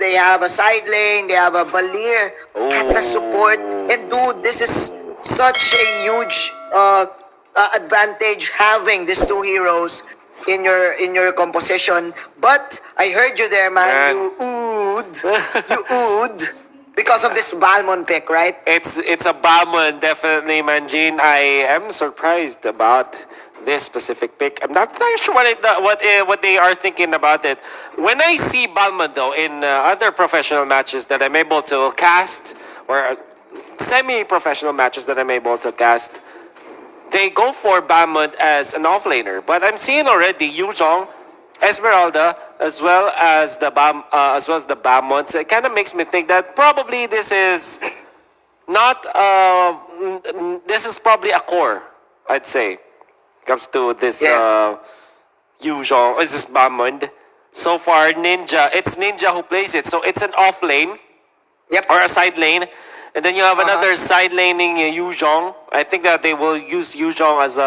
they have a side lane, they have a Valir at the support. And dude, this is such a huge advantage having these two heroes in your composition. But I heard you there, man. You oohed because of this Balmon pick, right? It's a Balmon, definitely, Manjin. I am surprised about this specific pick. I'm not sure what they are thinking about it. When I see Balmon though in other professional matches that I'm able to cast, or semi-professional matches that I'm able to cast, they go for Balmon as an offlaner. But I'm seeing already Yuzhong, Esmeralda, as well as the Balmon. So it kind of makes me think that probably this is not. This is probably a core, I'd say. Comes to this Yuzhong, this Balmon. So far, Ninja. It's Ninja who plays it, so it's an off lane. Yep. Or a side lane. And then you have another side laning Yuzhong. I think that they will use Yuzhong as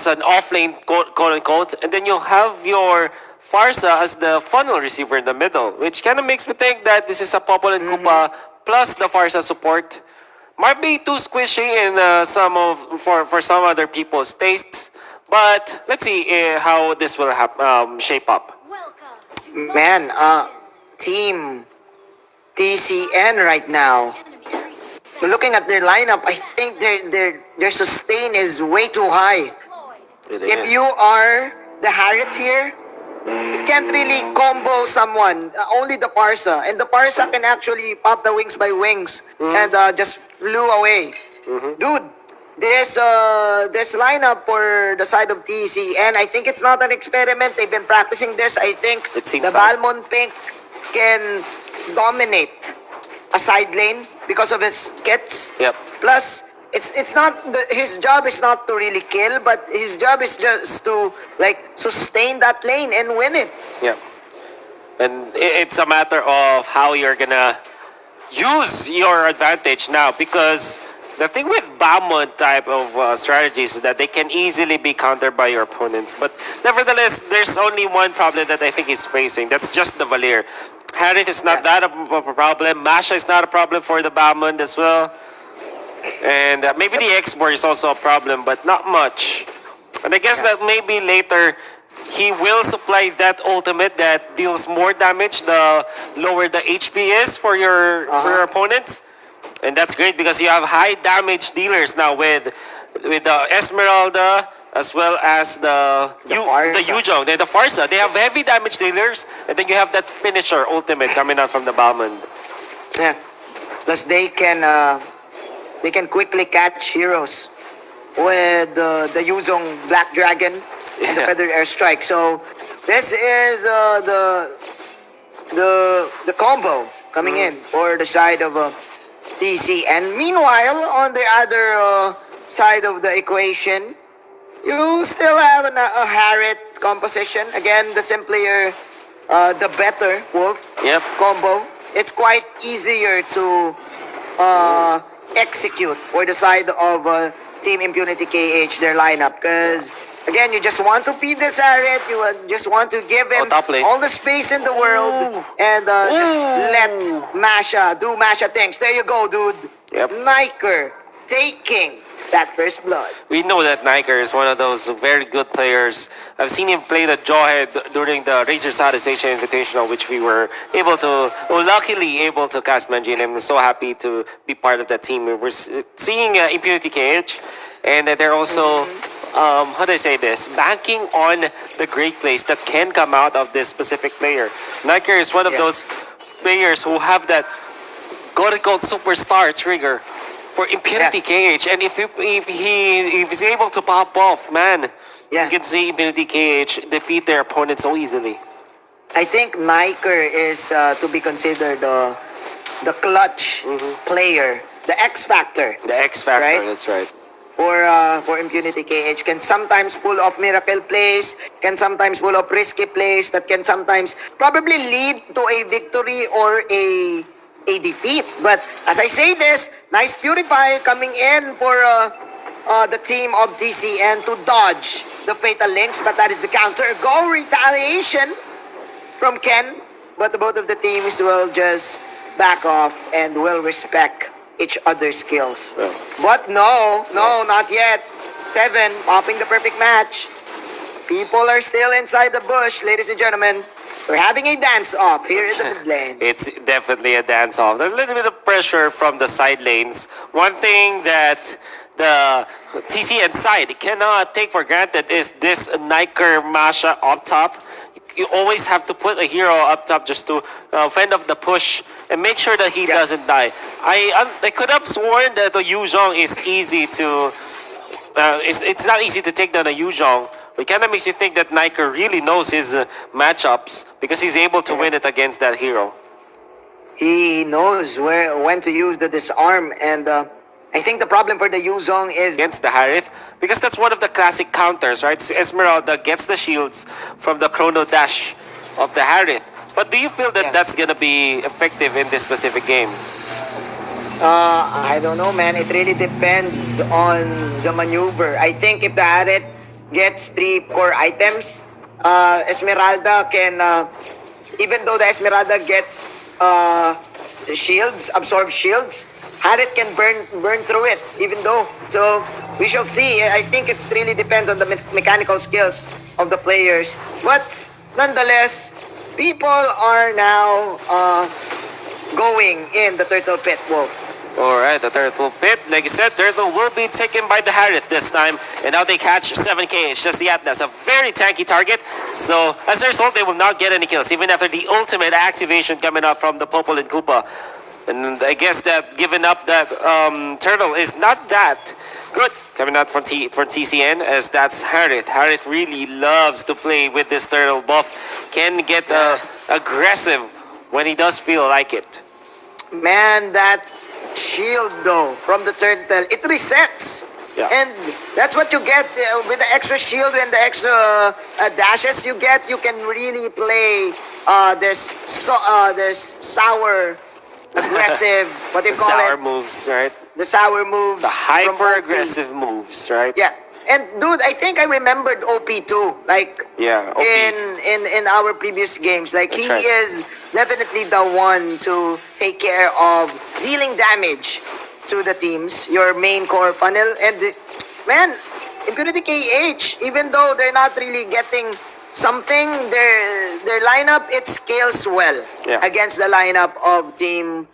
an off lane, quote unquote. And then you have your Farsa as the funnel receiver in the middle, which kind of makes me think that this is a Popol and Koopa plus the Farsa support. Might be too squishy in for some other people's tastes, but let's see how this will shape up. Man, team TCN right now. Looking at their lineup, I think their sustain is way too high. If you are the Harriet here, you can't really combo someone. Only the Farsa, and the Farsa can actually pop the wings by wings and just flew away. Dude, this lineup for the side of TCN, I think it's not an experiment. They've been practicing this. I think the Balmon pick can dominate a side lane because of his kits. Yep. Plus, it's not his job is not to really kill, but his job is just to like sustain that lane and win it. Yep. And it's a matter of how you're gonna use your advantage now, because the thing with Balmon type of strategies is that they can easily be countered by your opponents. But nevertheless, there's only one problem that I think he's facing. That's just the Valir. Harriet is not that a problem. Masha is not a problem for the Balmon as well. And maybe the X-Board is also a problem, but not much. And I guess that maybe later he will supply that ultimate that deals more damage the lower the HP is for your opponents. And that's great because you have high damage dealers now with the Esmeralda, as well as the Yuzhong, the Farsa. They have heavy damage dealers, and then you have that finisher ultimate coming out from the Balmon. Yeah. Plus they can quickly catch heroes with the Yuzhong Black Dragon and the Feathered Airstrike. So this is the combo coming in for the side of TC. And meanwhile, on the other side of the equation, you still have a Harriet composition. Again, the simpler, the better Wolf combo. It's quite easier to execute for the side of Team Impunity KH, their lineup. Because, again, you just want to feed this Harriet. You just want to give him all the space in the world. And just let Masha do Masha things. There you go, dude. Yep. Niker taking that first blood. We know that Niker is one of those very good players. I've seen him play the Jawhead during the Razor Southeast Asia Invitational, which we were luckily able to cast, Manji, and I'm so happy to be part of that team. We're seeing Impunity KH, and they're also, how do I say this, banking on the great plays that can come out of this specific player. Niker is one of those players who have that quote-unquote superstar trigger for Impunity KH, and if he's able to pop off, man, you can see Impunity KH defeat their opponent so easily. I think Niker is to be considered the clutch player, the X Factor. The X Factor, right? That's right. For Impunity KH, can sometimes pull off miracle plays, can sometimes pull off risky plays that can sometimes probably lead to a victory or a defeat. But as I say this, nice Purify coming in for the team of TCN to dodge the Fatal Links, but that is the counter. Go retaliation from Ken. but both of the teams will just back off and will respect each other's skills. Yeah. But no, not yet. Seven, popping the perfect match. People are still inside the bush, ladies and gentlemen. We're having a dance off here in the mid lane. It's definitely a dance off. There's a little bit of pressure from the side lanes. One thing that the TCN side cannot take for granted is this Niker Masha up top. You always have to put a hero up top just to fend off the push and make sure that he doesn't die. I could have sworn that the Yuzhong is easy to. It's not easy to take down a Yuzhong. But it kind of makes you think that Niker really knows his matchups because he's able to win it against that hero. He knows when to use the disarm, and I think the problem for the Yuzhong is Against the Harith because that's one of the classic counters, right? Esmeralda gets the shields from the Chrono Dash of the Harith. But do you feel that that's gonna be effective in this specific game? I don't know, man. It really depends on the maneuver. I think if the Harriet gets 3 core items, Esmeralda can, even though the Esmeralda gets shields, absorb shields, Harriet can burn through it, even though. So we shall see. I think it really depends on the mechanical skills of the players. But nonetheless, people are now going in the turtle pit, Wolf. Alright, the Turtle Pit. Like you said, Turtle will be taken by the Harith this time. And now they catch 7k. It's just the Atlas. A very tanky target. So, as a result, they will not get any kills. Even after the ultimate activation coming out from the Popol and Koopa. And I guess that giving up that Turtle is not that good. Coming out from TCN, as that's Harith. Harith really loves to play with this Turtle buff. Can get aggressive when he does feel like it. Man, that shield though from the turtle, it resets. Yeah. And that's what you get with the extra shield and the extra dashes you get. You can really play this sour, aggressive, what do you The call sour it? moves, right? The sour moves. The from hyper OP. aggressive moves, right? Yeah. And dude, I think I remembered OP too. Like Yeah, OP. in our previous games, like That's he right. is definitely the one to take care of dealing damage to the teams, your main core funnel. And man, Impunity KH, even though they're not really getting something, their lineup, it scales well Yeah. against the lineup of team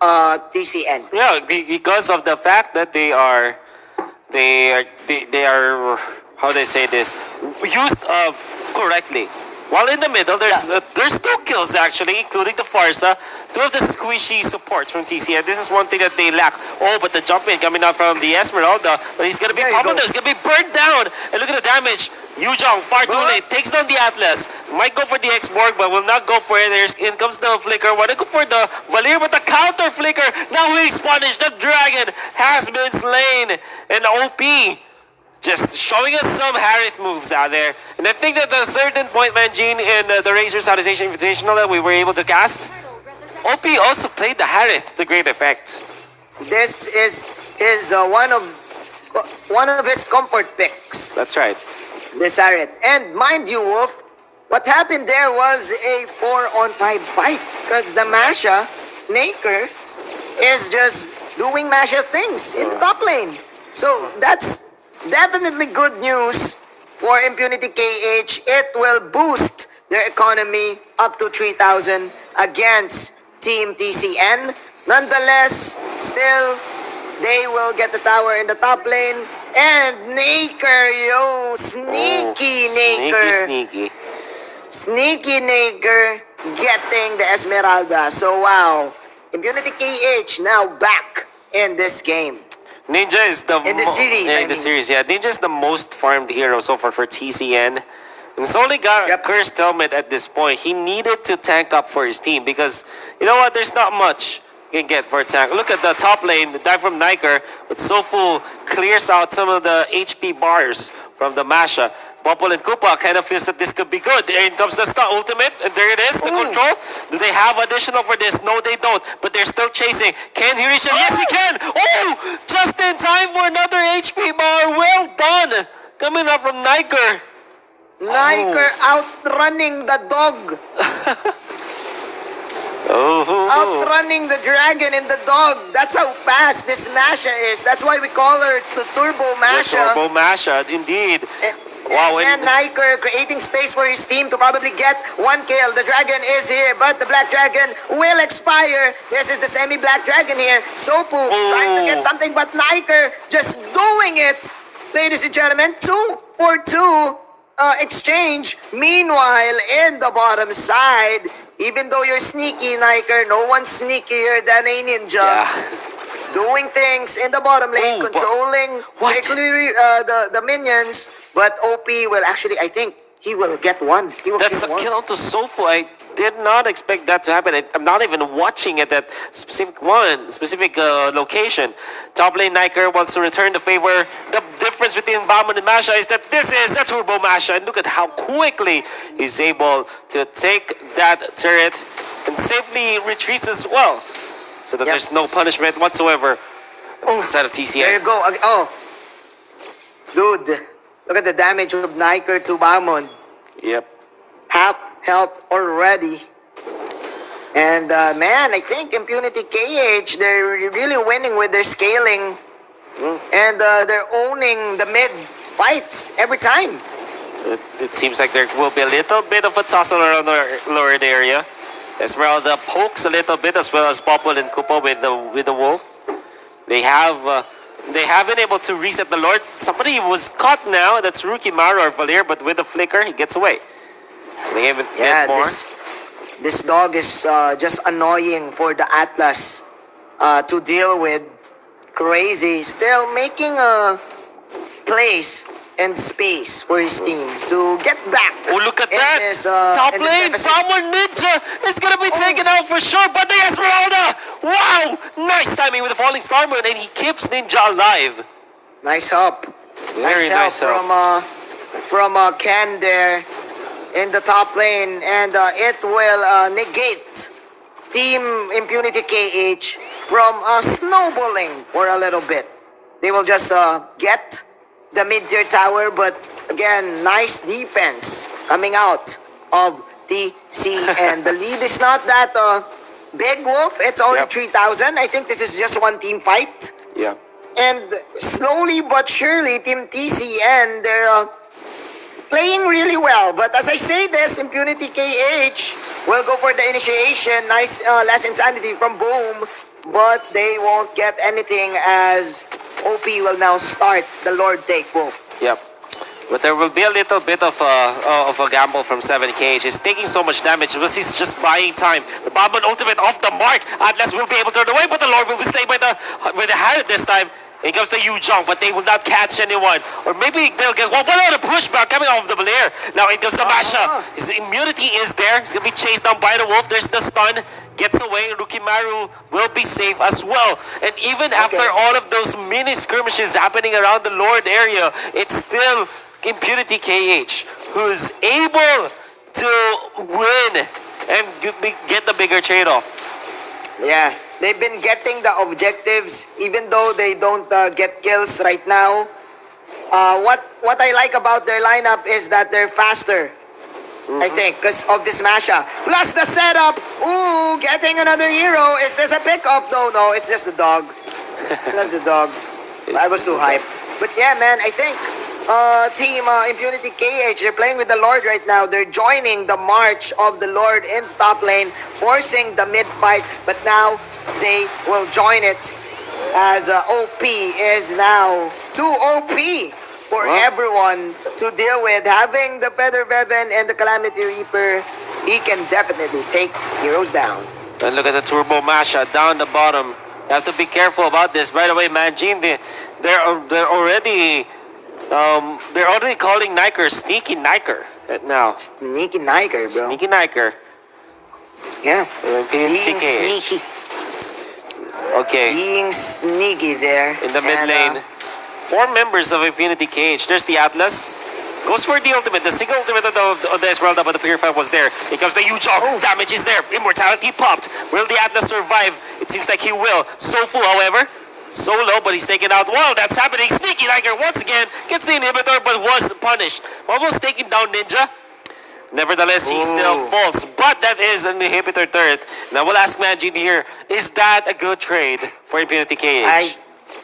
TCN. Yeah, because of the fact that they are how they say this used correctly. While in the middle, there's 2 kills actually, including the Farsa, 2 of the squishy supports from TCN. This is one thing that they lack. Oh, but the jump in coming out from the Esmeralda, but he's gonna be There you pummeled. go. He's gonna be burnt down. And look at the damage. Yuzhong, far too But- late, takes down the Atlas. Might go for the X-Borg, but will not go for it. In comes the Flicker. Wanna go for the Valir, but the counter Flicker. Now he's punished. The Dragon has been slain. And OP just showing us some Harith moves out there. And I think that at a certain point, Manjin, in the Razor Salvation Invitational that we were able to cast, OP also played the Harith to great effect. This is one of his comfort picks. That's right. This Aret. And mind you, Wolf, what happened there was a 4-on-5 fight because the Masha, Naker, is just doing Masha things in the top lane. So that's definitely good news for Impunity KH. It will boost their economy up to 3,000 against Team TCN. Nonetheless, still, they will get the tower in the top lane. And Naker, yo, sneaky Naker. Sneaky. Sneaky Naker getting the Esmeralda. So wow, Impunity KH now back in this game. Ninja is the In the series, Yeah, I in the mean. series, yeah. Ninja is the most farmed hero so far for TCN. And it's only got Yep. Cursed Helmet at this point. He needed to tank up for his team because you know what? There's not much you can get for a tank. Look at the top lane, the dive from Niker, but Sofu clears out some of the HP bars from the Masha. Popol and Koopa kind of feels that this could be good. In comes the stun ultimate, and there it is, the Ooh. control. Do they have additional for this? No, they don't. But they're still chasing. Can he reach him? Yes, he can! Oh! Just in time for another HP bar. Well done! Coming up from Niker. Niker outrunning the dog. Oh, Outrunning the dragon and the dog. That's how fast this Masha is. That's why we call her the Turbo the Masha. Turbo Masha, indeed. And, Wow, and and Niker creating space for his team to probably get one kill. The dragon is here, but the black dragon will expire. This is the semi-black dragon here. Sopu trying to get something, but Niker just doing it. Ladies and gentlemen, 2-for-2 exchange. Meanwhile, in the bottom side, even though you're sneaky, Niker, no one's sneakier than a ninja. yeah. Doing things in the bottom lane, Oh, but- controlling what? basically, the minions. But OP will actually, I think, he will get one. He will That's a get one. kill onto Sofu. I did not expect that to happen. I'm not even watching at that specific location. Top lane Niker wants to return the favor. The difference between Bamon and Masha is that this is a Turbo Masha. And look at how quickly he's able to take that turret and safely retreats as well. So that Yep. there's no punishment whatsoever Oh, inside of there TCN. you go. Oh, dude, look at the damage of Niker to Bamon. Yep. Half health already. And man, I think Impunity KH, they're really winning with their scaling. And they're owning the mid fights every time. It seems like there will be a little bit of a tussle around the lower area. Esmeralda pokes a little bit as well as Popol and Kupo with the wolf. They have been able to reset the Lord. Somebody was caught now. That's Rookie Maru or Valir, but with the flicker, he gets away. They even Yeah, get more. this dog is just annoying for the Atlas to deal with. Crazy. Still making a place and space for his team to get back. Oh, look at in that! this, Top in this lane, deficit. Bamon Ninja is gonna be Oh. taken out for sure, but the Esmeralda! Wow! Nice timing with the falling star moon, and he keeps Ninja alive. Nice help. Very nice help. From Ken there in the top lane, and it will negate Team Impunity KH from snowballing for a little bit. They will just get the mid-tier tower, but again, nice defense coming out of TCN. The lead is not that big, Wolf. It's only Yep. 3,000. I think this is just one team fight. Yeah. And slowly but surely, Team TCN, they're playing really well. But as I say this, Impunity KH will go for the initiation. Nice last insanity from Boom. But they won't get anything as OP will now start the Lord Take Wolf. Yep. But there will be a little bit of a gamble from 7K. He's taking so much damage, but he's just buying time. The Bamon ultimate off the mark. Atlas will be able to turn away, but the Lord will be staying by the hand this time. Here comes the Yu-Jong, but they will not catch anyone. Or maybe they'll get one on a pushback coming off the Belair. Now it comes the Masha. His immunity is there. He's going to be chased down by the Wolf. There's the stun. Gets away. Rukimaru will be safe as well. And even after all of those mini skirmishes happening around the Lord area, it's still Impunity KH who's able to win and get the bigger trade-off. Yeah, they've been getting the objectives even though they don't get kills right now. What I like about their lineup is that they're faster. I think because of this Masha. Plus the setup. Ooh, getting another hero. Is this a pickoff though? No, it's just a dog. It's just a dog. I was too hyped. But yeah, man, I think Team Impunity KH, they're playing with the Lord right now. They're joining the march of the Lord in top lane, forcing the mid fight. But now they will join it as OP is now too OP for everyone to deal with. Having the Feather Bevan and the Calamity Reaper, he can definitely take heroes down. And look at the Turbo Masha down the bottom. You have to be careful about this. By the way, Manjin, they're already calling Niker Sneaky Niker now. Sneaky Niger, bro. Sneaky Niker. Yeah. Being TK. sneaky. Okay, Being sneaky there. in the mid And, lane, 4 members of Impunity KH. There's the Atlas. Goes for the ultimate. The single ultimate of the Esmeralda, but the Purify was there. Here comes the Yu-Jong. Damage is there. Immortality popped. Will the Atlas survive? It seems like he will. Sofu, however, so low, but he's taken out. While that's happening, Sneaky Niger once again gets the inhibitor, but was punished. Almost taking down Ninja. Nevertheless, he still Ooh. falls. But that is an inhibitor turret. Now we'll ask Manjin here, is that a good trade for Impunity I KH?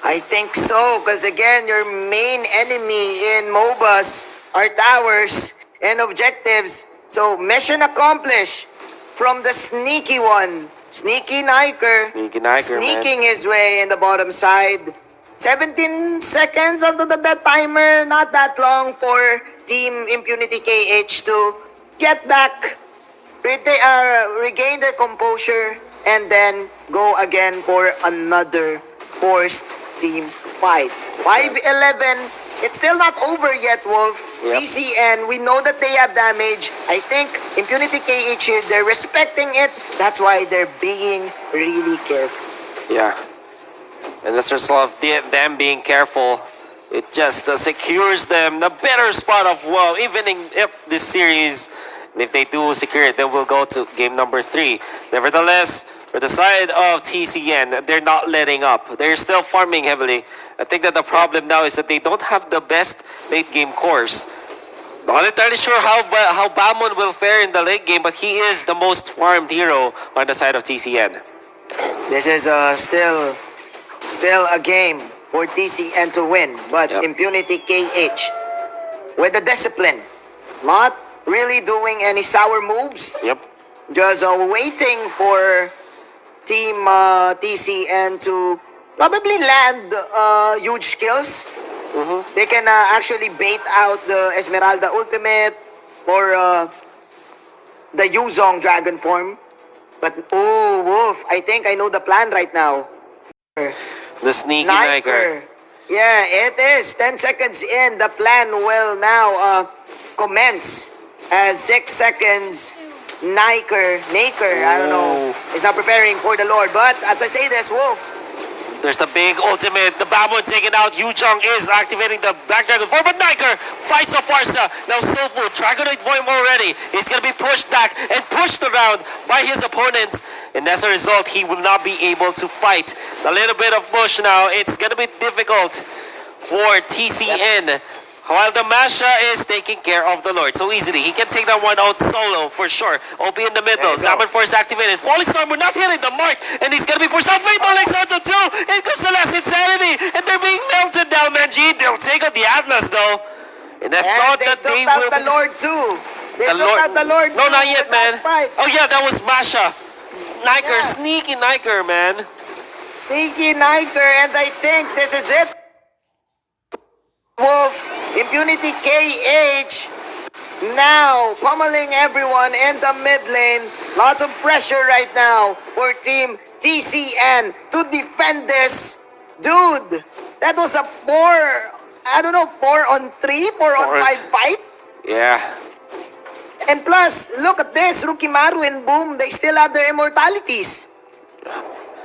I think so, because again, your main enemy in MOBAs are towers and objectives. So mission accomplished from the sneaky one. Sneaky Niker. Sneaky Niker, man. Sneaking his way in the bottom side. 17 seconds onto the timer. Not that long for Team Impunity KH to get back, regain their composure, and then go again for another forced team fight. 5-11. It's still not over yet, Wolf. Yep. PCN, we know that they have damage. I think Impunity KH here, they're respecting it. That's why they're being really careful. Yeah. And as a result of them being careful, it just secures them the better spot of, well, even if this series, and if they do secure it, then we'll go to game number 3. Nevertheless, for the side of TCN, they're not letting up. They're still farming heavily. I think that the problem now is that they don't have the best late game cores. Not entirely sure how Balmon will fare in the late game, but he is the most farmed hero on the side of TCN. This is still a game for TCN to win, but Yep. Impunity KH with the discipline, not really doing any sour moves, Yep. just waiting for Team TCN to probably land huge kills. They can actually bait out the Esmeralda Ultimate or the Yuzong Dragon form. But oh, Wolf, I think I know the plan right now. The sneaky Niker. Yeah, it is. 10 seconds in, the plan will now commence. As 6 seconds, Naker, I don't know, is now preparing for the Lord. But as I say this, Wolf, There's the big ultimate. The Babon taken out. Yu Chong is activating the Black Dragon form, but Niker fights the Farsa. Now Soulful, Dragonite Void already. He's going to be pushed back and pushed around by his opponents. And as a result, he will not be able to fight. A little bit of push now. It's going to be difficult for TCN. While the Masha is taking care of the Lord so easily. He can take that one out solo for sure. OP in the middle. There you go. Salmon Force activated. Polystorm not hitting the mark. And he's gonna be pushed out. Fatal Legs out to 2. In comes the last Insanity. And they're being melted down, Manji. They'll take out the Atlas though. And I thought they that took they out will the Lord too. They The took Lord- out the Lord No, too not yet, with man. that fight. Oh yeah, that was Masha. Niker, Yeah. sneaky Niker, man. Sneaky Niker, and I think this is it. Wolf, Impunity KH, now pummeling everyone in the mid lane. Lots of pressure right now for Team TCN to defend this. Dude, that was a 4 on 3, 4 on 5 fight. Yeah. And plus, look at this, Rukimaru and Boom, they still have their immortalities.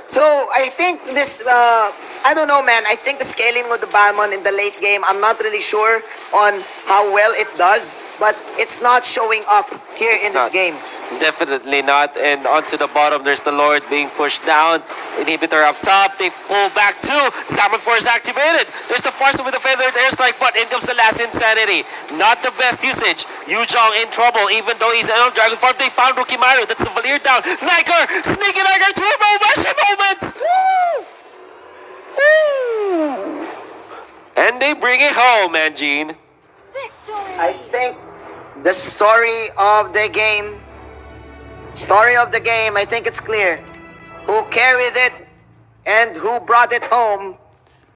So I think this, I don't know, man. I think the scaling of the Balmon in the late game, I'm not really sure on how well it does, but it's not showing up here in this not. game. Definitely not. And onto the bottom, there's the Lord being pushed down. Inhibitor up top. They pull back too. Salmon Force activated. There's the Farsa with the feathered airstrike, but in comes the last Insanity. Not the best usage. Yu Zhong in trouble, even though he's on Dragon Farm. They found Rukimaru. That's the Valir down. Niker! Sneaky Niker! Turbo Masha moments! Woo! Woo! And they bring it home, Manjin. I think the story of the game, I think it's clear. Who carried it and who brought it home